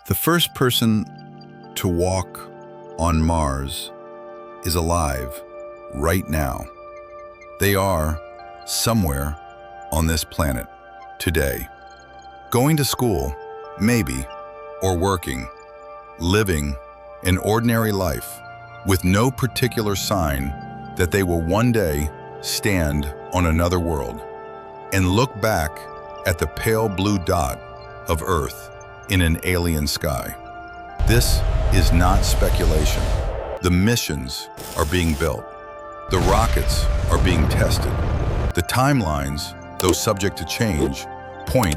The first person to walk on Mars is alive right now. They are somewhere on this planet today. Going to school, maybe, or working, living an ordinary life with no particular sign that they will one day stand on another world and look back at the pale blue dot of Earth in an alien sky. This is not speculation. The missions are being built. The rockets are being tested. The timelines, though subject to change, point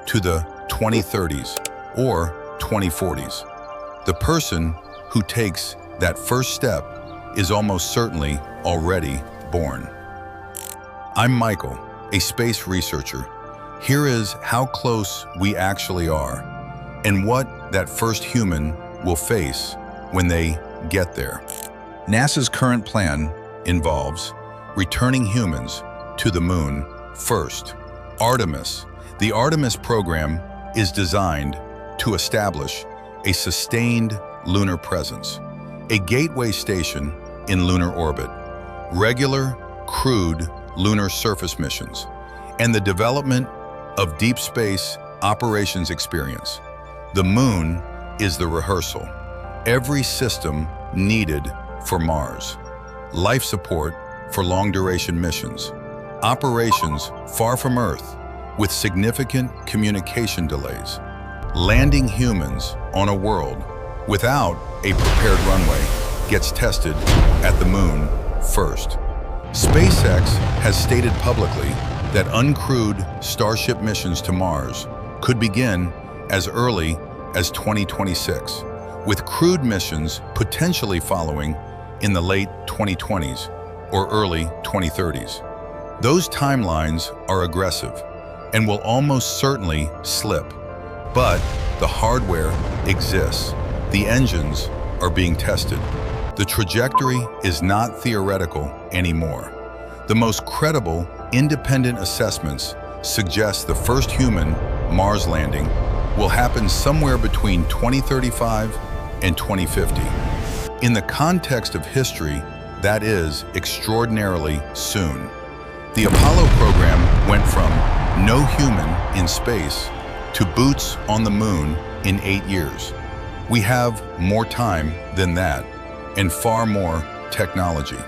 to the 2030s or 2040s. The person who takes that first step is almost certainly already born. I'm Michael, a space researcher. Here is how close we actually are and what that first human will face when they get there. NASA's current plan involves returning humans to the moon first. Artemis. The Artemis program is designed to establish a sustained lunar presence, a gateway station in lunar orbit, regular, crewed lunar surface missions, and the development of deep space operations experience. The moon is the rehearsal. Every system needed for Mars. Life support for long-duration missions. Operations far from Earth with significant communication delays. Landing humans on a world without a prepared runway gets tested at the moon first. SpaceX has stated publicly that uncrewed Starship missions to Mars could begin as early as 2026, with crewed missions potentially following in the late 2020s or early 2030s. Those timelines are aggressive and will almost certainly slip, but the hardware exists. The engines are being tested. The trajectory is not theoretical anymore. The most credible, independent assessments suggest the first human Mars landing will happen somewhere between 2035 and 2050. In the context of history, that is extraordinarily soon. The Apollo program went from no human in space to boots on the moon in 8 years. We have more time than that and far more technology.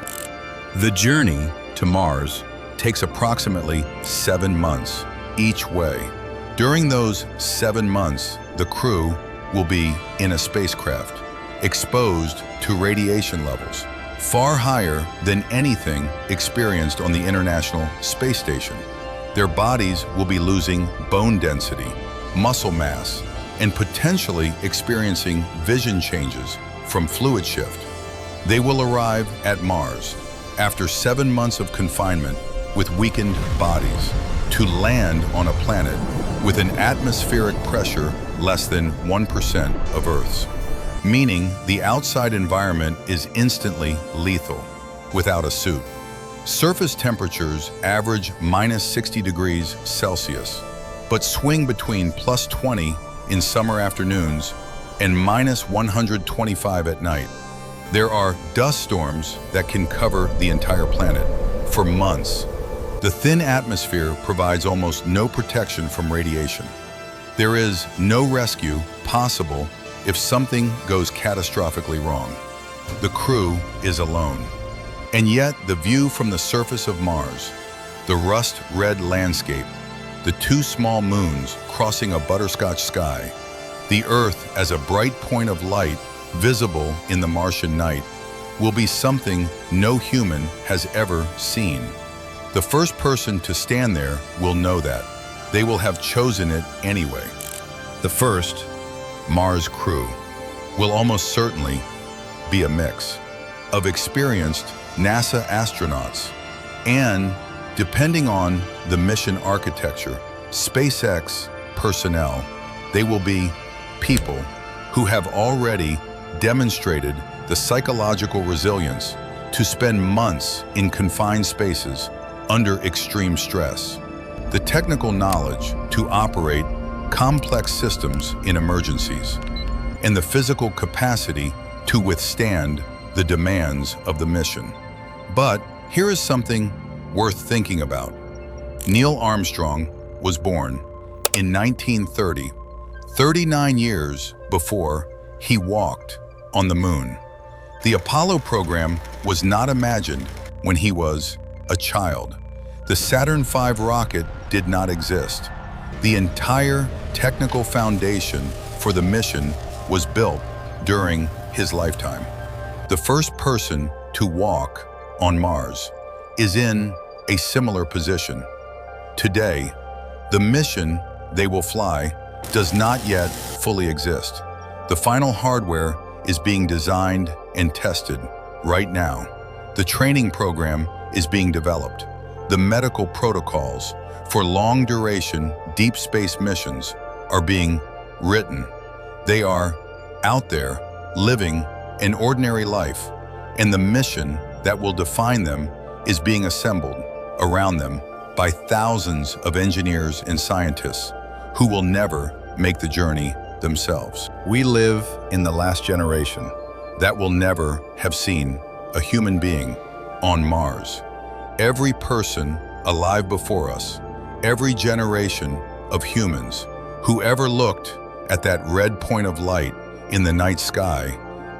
The journey to Mars takes approximately 7 months each way. During those 7 months, the crew will be in a spacecraft, exposed to radiation levels far higher than anything experienced on the International Space Station. Their bodies will be losing bone density, muscle mass, and potentially experiencing vision changes from fluid shift. They will arrive at Mars after 7 months of confinement with weakened bodies to land on a planet with an atmospheric pressure less than 1% of Earth's, meaning the outside environment is instantly lethal without a suit. Surface temperatures average minus 60 degrees Celsius, but swing between plus 20 in summer afternoons and minus 125 at night. There are dust storms that can cover the entire planet for months. The thin atmosphere provides almost no protection from radiation. There is no rescue possible if something goes catastrophically wrong. The crew is alone. And yet the view from the surface of Mars, the rust-red landscape, the 2 small moons crossing a butterscotch sky, the Earth as a bright point of light visible in the Martian night, will be something no human has ever seen. The first person to stand there will know that. They will have chosen it anyway. The first Mars crew will almost certainly be a mix of experienced NASA astronauts and, depending on the mission architecture, SpaceX personnel. They will be people who have already demonstrated the psychological resilience to spend months in confined spaces under extreme stress, the technical knowledge to operate complex systems in emergencies, and the physical capacity to withstand the demands of the mission. But here is something worth thinking about. Neil Armstrong was born in 1930, 39 years before he walked on the moon. The Apollo program was not imagined when he was a child. The Saturn V rocket did not exist. The entire technical foundation for the mission was built during his lifetime. The first person to walk on Mars is in a similar position. Today, the mission they will fly does not yet fully exist. The final hardware is being designed and tested right now. The training program is being developed. The medical protocols for long-duration deep space missions are being written. They are out there living an ordinary life, and the mission that will define them is being assembled around them by thousands of engineers and scientists who will never make the journey themselves. We live in the last generation that will never have seen a human being on Mars. Every person alive before us, every generation of humans who ever looked at that red point of light in the night sky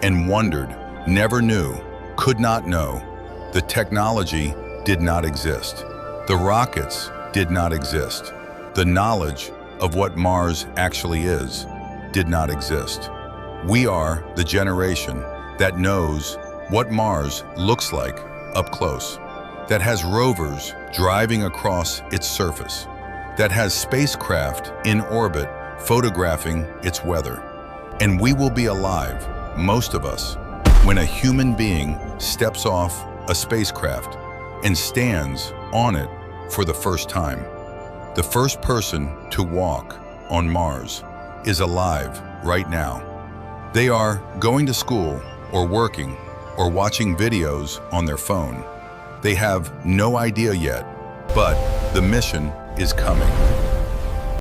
and wondered, never knew, could not know. The technology did not exist. The rockets did not exist. The knowledge of what Mars actually is did not exist. We are the generation that knows what Mars looks like up close, that has rovers driving across its surface, that has spacecraft in orbit photographing its weather. And we will be alive, most of us, when a human being steps off a spacecraft and stands on it for the first time. The first person to walk on Mars is alive right now. They are going to school or working or watching videos on their phone. They have no idea yet, but the mission is coming.